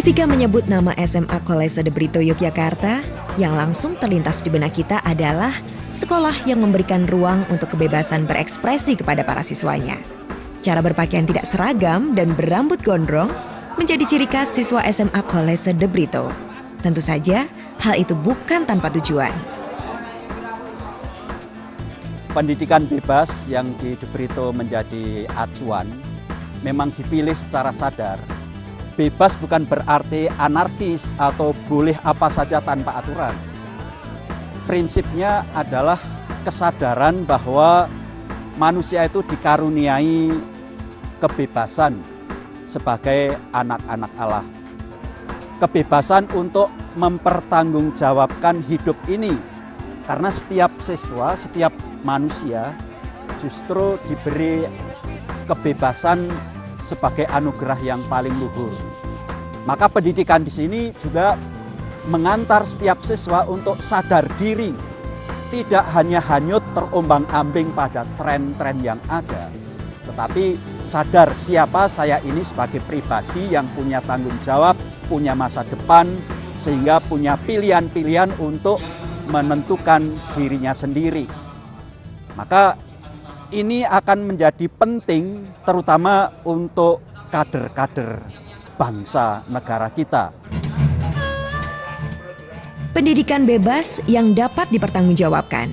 Ketika menyebut nama SMA Kolese de Brito Yogyakarta, yang langsung terlintas di benak kita adalah sekolah yang memberikan ruang untuk kebebasan berekspresi kepada para siswanya. Cara berpakaian tidak seragam dan berambut gondrong menjadi ciri khas siswa SMA Kolese de Brito. Tentu saja, hal itu bukan tanpa tujuan. Pendidikan bebas yang di De Brito menjadi acuan memang dipilih secara sadar. Bebas bukan berarti anarkis atau boleh apa saja tanpa aturan. Prinsipnya adalah kesadaran bahwa manusia itu dikaruniai kebebasan sebagai anak-anak Allah. Kebebasan untuk mempertanggungjawabkan hidup ini. Karena setiap siswa, setiap manusia justru diberi kebebasan sebagai anugerah yang paling luhur. Maka pendidikan di sini juga mengantar setiap siswa untuk sadar diri, tidak hanya hanyut terombang-ambing pada tren-tren yang ada, tetapi sadar siapa saya ini sebagai pribadi yang punya tanggung jawab, punya masa depan, sehingga punya pilihan-pilihan untuk menentukan dirinya sendiri. Maka ini akan menjadi penting terutama untuk kader-kader bangsa negara kita. Pendidikan bebas yang dapat dipertanggungjawabkan.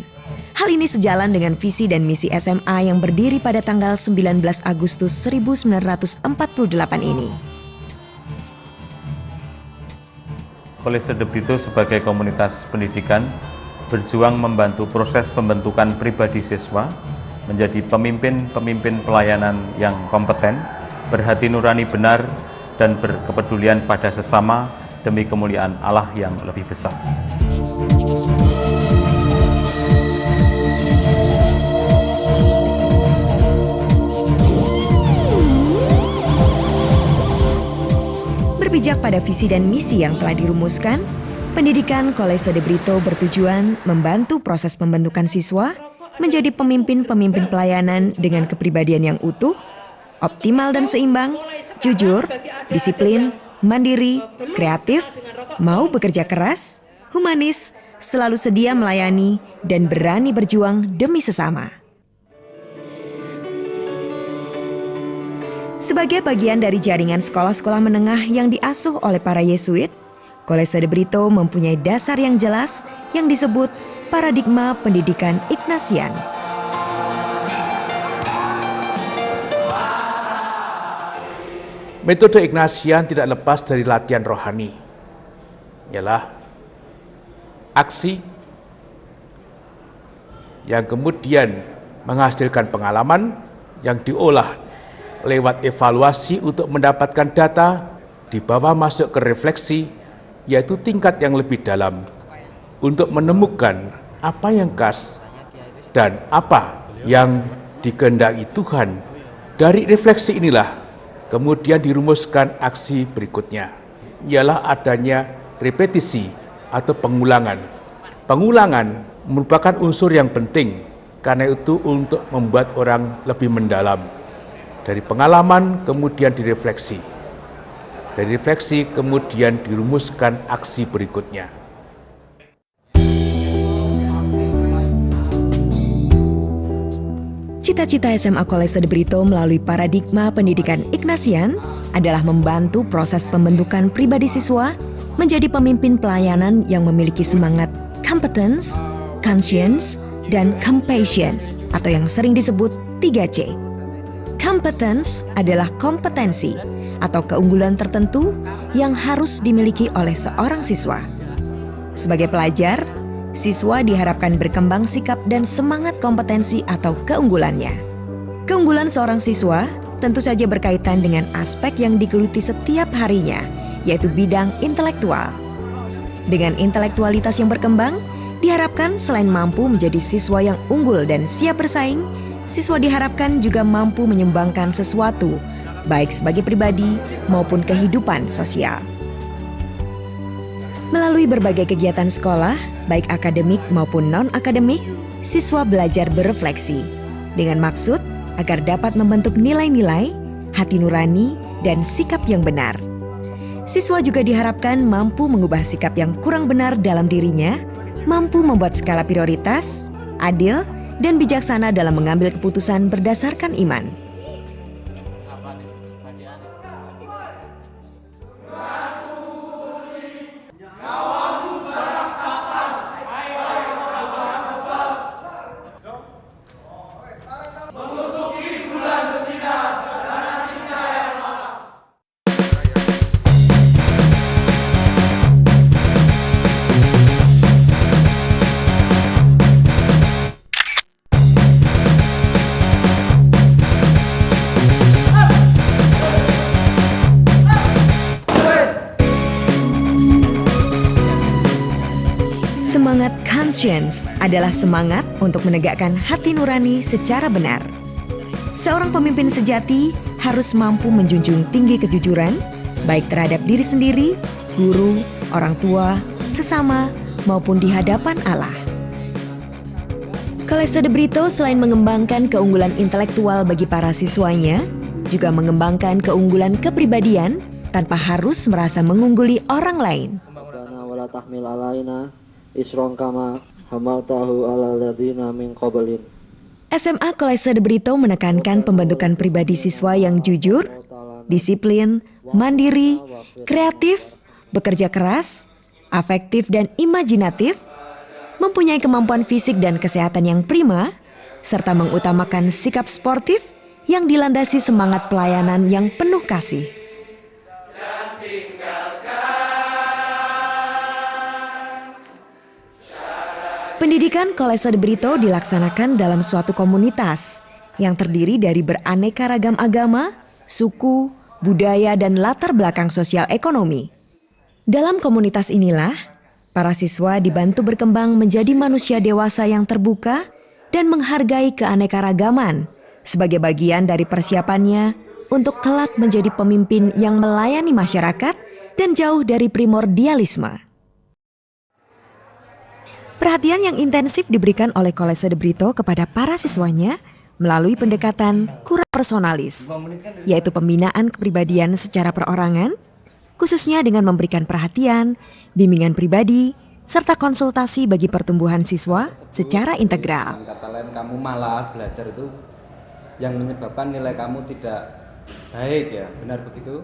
Hal ini sejalan dengan visi dan misi SMA yang berdiri pada tanggal 19 Agustus 1948 ini. Kolese de Brito sebagai komunitas pendidikan berjuang membantu proses pembentukan pribadi siswa menjadi pemimpin-pemimpin pelayanan yang kompeten, berhati nurani benar, dan berkepedulian pada sesama demi kemuliaan Allah yang lebih besar. Berpijak pada visi dan misi yang telah dirumuskan, pendidikan Kolese de Brito bertujuan membantu proses pembentukan siswa menjadi pemimpin-pemimpin pelayanan dengan kepribadian yang utuh, optimal dan seimbang, jujur, disiplin, mandiri, kreatif, mau bekerja keras, humanis, selalu sedia melayani, dan berani berjuang demi sesama. Sebagai bagian dari jaringan sekolah-sekolah menengah yang diasuh oleh para Yesuit, Kolese de Brito mempunyai dasar yang jelas yang disebut paradigma pendidikan Ignatian. Metode Ignatian tidak lepas dari latihan rohani, ialah aksi yang kemudian menghasilkan pengalaman yang diolah lewat evaluasi untuk mendapatkan data, dibawa masuk ke refleksi, yaitu tingkat yang lebih dalam, untuk menemukan apa yang khas dan apa yang dikehendaki Tuhan. Dari refleksi inilah kemudian dirumuskan aksi berikutnya, ialah adanya repetisi atau pengulangan. Pengulangan merupakan unsur yang penting, karena itu untuk membuat orang lebih mendalam. Dari pengalaman kemudian direfleksi. Dari refleksi kemudian dirumuskan aksi berikutnya. Cita-cita SMA Kolese de Brito melalui paradigma pendidikan Ignatian adalah membantu proses pembentukan pribadi siswa menjadi pemimpin pelayanan yang memiliki semangat competence, conscience, dan compassion atau yang sering disebut 3C. Competence adalah kompetensi atau keunggulan tertentu yang harus dimiliki oleh seorang siswa. Sebagai pelajar, siswa diharapkan berkembang sikap dan semangat kompetensi atau keunggulannya. Keunggulan seorang siswa tentu saja berkaitan dengan aspek yang digeluti setiap harinya, yaitu bidang intelektual. Dengan intelektualitas yang berkembang, diharapkan selain mampu menjadi siswa yang unggul dan siap bersaing, siswa diharapkan juga mampu menyumbangkan sesuatu, baik sebagai pribadi maupun kehidupan sosial. Melalui berbagai kegiatan sekolah, baik akademik maupun non-akademik, siswa belajar berefleksi dengan maksud agar dapat membentuk nilai-nilai, hati nurani, dan sikap yang benar. siswa juga diharapkan mampu mengubah sikap yang kurang benar dalam dirinya, mampu membuat skala prioritas, adil, dan bijaksana dalam mengambil keputusan berdasarkan iman. Semangat conscience adalah semangat untuk menegakkan hati nurani secara benar. Seorang pemimpin sejati harus mampu menjunjung tinggi kejujuran, baik terhadap diri sendiri, guru, orang tua, sesama, maupun di hadapan Allah. Kolese de Brito selain mengembangkan keunggulan intelektual bagi para siswanya, juga mengembangkan keunggulan kepribadian tanpa harus merasa mengungguli orang lain. Wala tahmil alaina isron kama hamaltahu ala ladina min qablin. SMA Kolese de Brito menekankan pembentukan pribadi siswa yang jujur, disiplin, mandiri, kreatif, bekerja keras, afektif dan imajinatif, mempunyai kemampuan fisik dan kesehatan yang prima, serta mengutamakan sikap sportif yang dilandasi semangat pelayanan yang penuh kasih. Pendidikan Kolese de Brito dilaksanakan dalam suatu komunitas yang terdiri dari beraneka ragam agama, suku, budaya, dan latar belakang sosial ekonomi. Dalam komunitas inilah, para siswa dibantu berkembang menjadi manusia dewasa yang terbuka dan menghargai keanekaragaman sebagai bagian dari persiapannya untuk kelak menjadi pemimpin yang melayani masyarakat dan jauh dari primordialisme. Perhatian yang intensif diberikan oleh Kolese de Brito kepada para siswanya melalui pendekatan kura personalis, yaitu pembinaan kepribadian secara perorangan, khususnya dengan memberikan perhatian, bimbingan pribadi, serta konsultasi bagi pertumbuhan siswa secara integral. Kata lain, kamu malas belajar itu yang menyebabkan nilai kamu tidak baik, ya, benar begitu?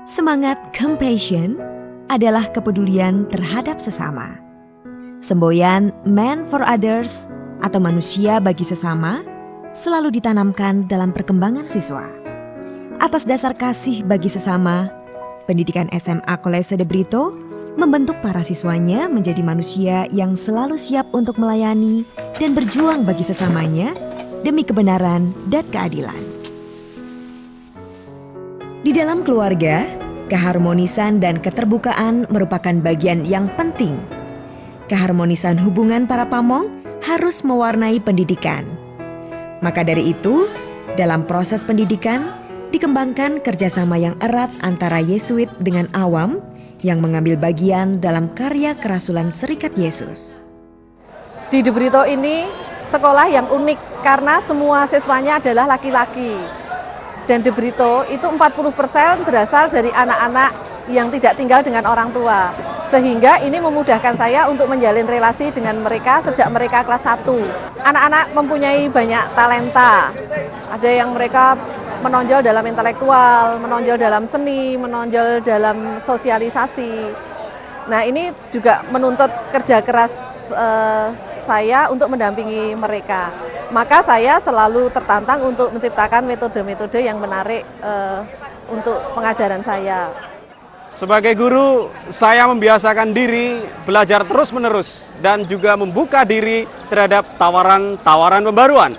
Semangat compassion adalah kepedulian terhadap sesama. Semboyan man for others atau manusia bagi sesama selalu ditanamkan dalam perkembangan siswa. Atas dasar kasih bagi sesama, pendidikan SMA Kolese de Brito membentuk para siswanya menjadi manusia yang selalu siap untuk melayani dan berjuang bagi sesamanya demi kebenaran dan keadilan. Di dalam keluarga, keharmonisan dan keterbukaan merupakan bagian yang penting. Keharmonisan hubungan para pamong harus mewarnai pendidikan. Maka dari itu, dalam proses pendidikan, dikembangkan kerjasama yang erat antara Yesuit dengan awam yang mengambil bagian dalam karya kerasulan Serikat Yesus. Di De Brito ini sekolah yang unik karena semua siswanya adalah laki-laki. Dan De Brito itu 40% berasal dari anak-anak yang tidak tinggal dengan orang tua. Sehingga ini memudahkan saya untuk menjalin relasi dengan mereka sejak mereka kelas 1. Anak-anak mempunyai banyak talenta. Ada yang mereka menonjol dalam intelektual, menonjol dalam seni, menonjol dalam sosialisasi. Nah, ini juga menuntut kerja keras saya untuk mendampingi mereka. Maka saya selalu tertantang untuk menciptakan metode-metode yang menarik untuk pengajaran saya. Sebagai guru, saya membiasakan diri belajar terus-menerus dan juga membuka diri terhadap tawaran-tawaran pembaruan.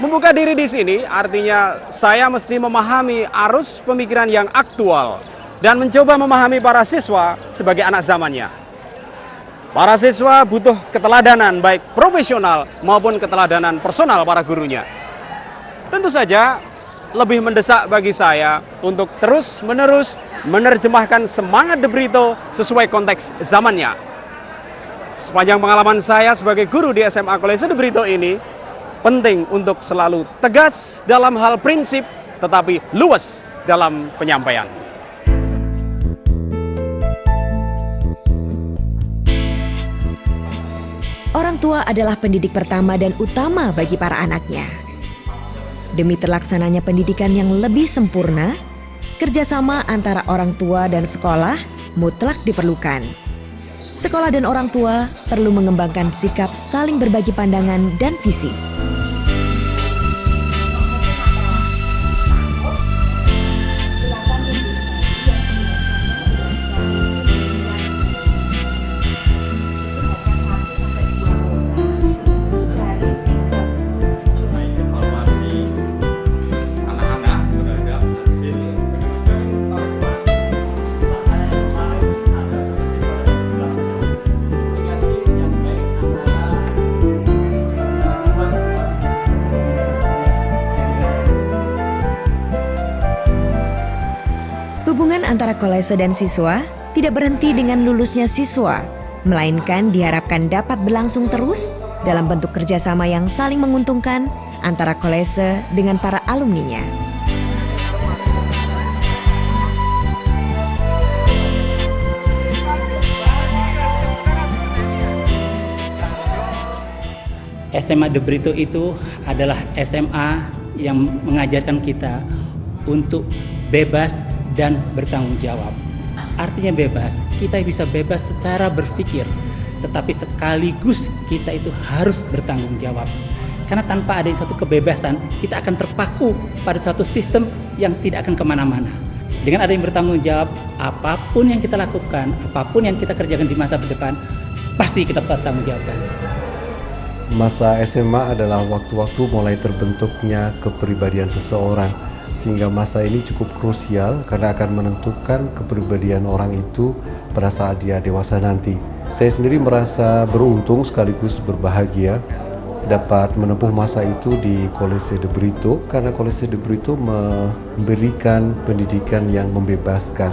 Membuka diri di sini artinya saya mesti memahami arus pemikiran yang aktual dan mencoba memahami para siswa sebagai anak zamannya. Para siswa butuh keteladanan baik profesional maupun keteladanan personal para gurunya. Tentu saja lebih mendesak bagi saya untuk terus-menerus menerjemahkan semangat De Brito sesuai konteks zamannya. Sepanjang pengalaman saya sebagai guru di SMA Kolese De Brito ini, penting untuk selalu tegas dalam hal prinsip, tetapi luas dalam penyampaian. Orang tua adalah pendidik pertama dan utama bagi para anaknya. Demi terlaksananya pendidikan yang lebih sempurna, kerjasama antara orang tua dan sekolah mutlak diperlukan. Sekolah dan orang tua perlu mengembangkan sikap saling berbagi pandangan dan visi. Hubungan antara kolese dan siswa tidak berhenti dengan lulusnya siswa, melainkan diharapkan dapat berlangsung terus dalam bentuk kerjasama yang saling menguntungkan antara kolese dengan para alumninya. SMA De Brito itu adalah SMA yang mengajarkan kita untuk bebas dan bertanggung jawab. Artinya bebas, kita bisa bebas secara berpikir, tetapi sekaligus kita itu harus bertanggung jawab. Karena tanpa ada suatu kebebasan, kita akan terpaku pada suatu sistem yang tidak akan kemana-mana. Dengan ada yang bertanggung jawab, apapun yang kita lakukan, apapun yang kita kerjakan di masa depan, pasti kita bertanggung jawabkan. Masa SMA adalah waktu-waktu mulai terbentuknya kepribadian seseorang, sehingga masa ini cukup krusial karena akan menentukan kepribadian orang itu pada saat dia dewasa nanti. Saya sendiri merasa beruntung sekaligus berbahagia dapat menempuh masa itu di Collège de Brito, karena Collège de Brito memberikan pendidikan yang membebaskan.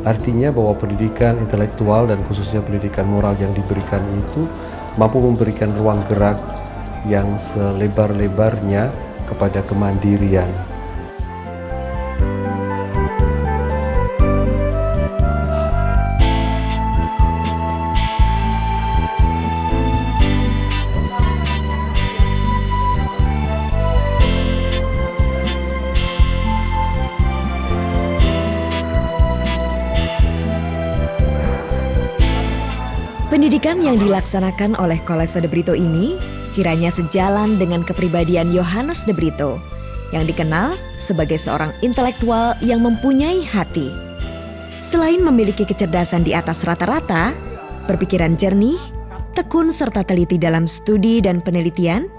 Artinya bahwa pendidikan intelektual dan khususnya pendidikan moral yang diberikan itu mampu memberikan ruang gerak yang selebar-lebarnya kepada kemandirian. Pendidikan yang dilaksanakan oleh Collège de Brito ini kiranya sejalan dengan kepribadian Johannes de Brito yang dikenal sebagai seorang intelektual yang mempunyai hati. Selain memiliki kecerdasan di atas rata-rata, berpikiran jernih, tekun serta teliti dalam studi dan penelitian,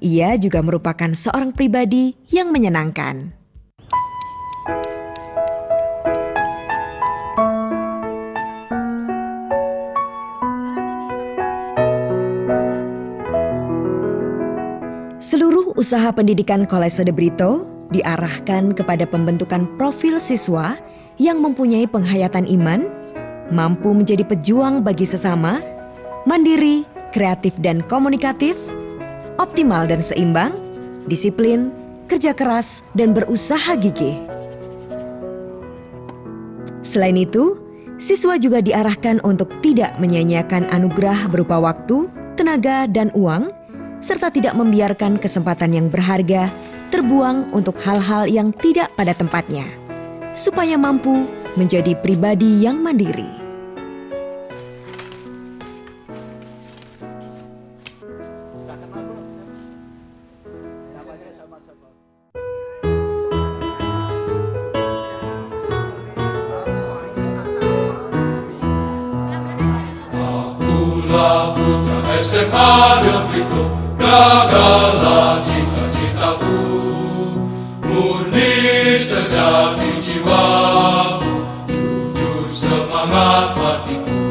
ia juga merupakan seorang pribadi yang menyenangkan. Seluruh usaha pendidikan Collège de Brito diarahkan kepada pembentukan profil siswa yang mempunyai penghayatan iman, mampu menjadi pejuang bagi sesama, mandiri, kreatif dan komunikatif, optimal dan seimbang, disiplin, kerja keras, dan berusaha gigih. Selain itu, siswa juga diarahkan untuk tidak menyia-nyiakan anugerah berupa waktu, tenaga, dan uang, serta tidak membiarkan kesempatan yang berharga terbuang untuk hal-hal yang tidak pada tempatnya, supaya mampu menjadi pribadi yang mandiri. Akulah putra SMA De Brito, gagallah cita-citaku, murni sejati jiwaku, jujur semangat hatiku.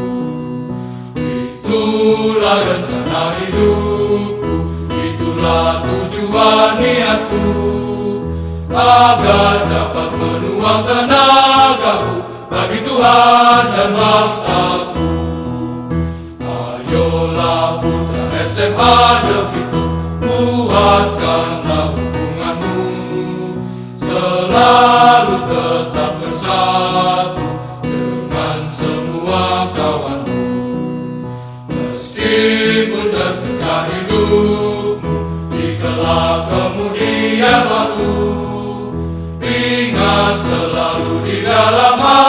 Itulah rencana hidupku, itulah tujuan niatku, agar dapat menuang tenagaku bagi Tuhan dan bangsaku. Ayolah putra SMA De Brito, kuat kala kemudian waktu, ingat selalu di dalam hati.